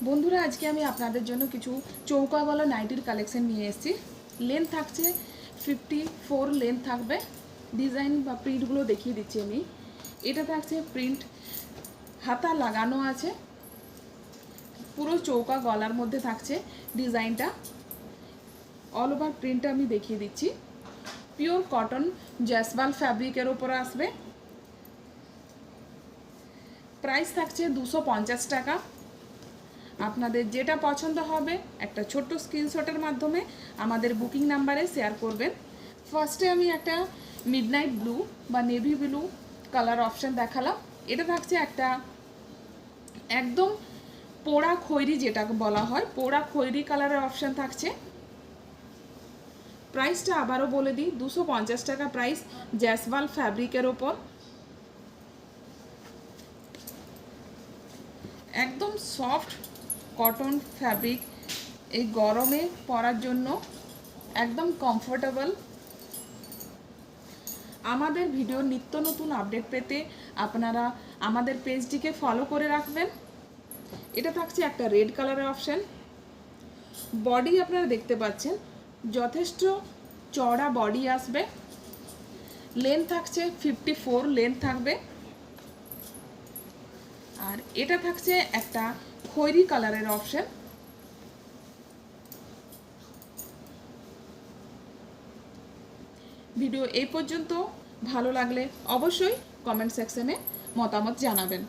বন্ধুরা আজকে আমি আপনাদের জন্য কিছু চৌকা গলা নাইটির কালেকশন নিয়ে এসেছি। লেন্থ থাকছে 54 লেন্থ থাকবে। ডিজাইন বা প্রিন্টগুলো দেখিয়ে দিচ্ছি আমি। এটা থাকছে প্রিন্ট, হাতা লাগানো আছে, পুরো চৌকা গলার মধ্যে থাকছে ডিজাইনটা। অল ওভার প্রিন্টটা আমি দেখিয়ে দিচ্ছি। পিওর কটন জয়সওয়াল ফ্যাব্রিকের ওপর আসবে। প্রাইস থাকছে 250 টাকা। আপনাদের যেটা পছন্দ হবে একটা ছোট্ট স্ক্রিনশটের মাধ্যমে আমাদের বুকিং নাম্বারে শেয়ার করবেন। ফার্স্টে আমি একটা মিডনাইট ব্লু বা নেভি ব্লু কালার অপশান দেখালাম। এটা থাকছে একটা একদম পোড়া খয়েরি, যেটাকে বলা হয় পোড়া খয়েরি কালারের অপশান থাকছে। প্রাইসটা আবারও বলে দিই, 250 টাকা প্রাইস, জয়সওয়াল ফ্যাব্রিকের ওপর। একদম সফট কটন ফ্যাব্রিক, এই গরমে পরার জন্য একদম কমফোর্টেবল। আমাদের ভিডিওর নিত্য নতুন আপডেট পেতে আপনারা আমাদের পেজটিকে ফলো করে রাখবেন। এটা থাকছে একটা রেড কালারের অপশান। বডি আপনারা দেখতে পাচ্ছেন যথেষ্ট চড়া বডি আসবে। লেন্থ থাকছে 54 লেন্থ থাকবে। আর এটা থাকছে একটা খয়েরি কালারের অপশান। ভিডিও এই পর্যন্ত ভালো লাগলে অবশ্যই কমেন্ট সেকশনে মতামত জানাবেন।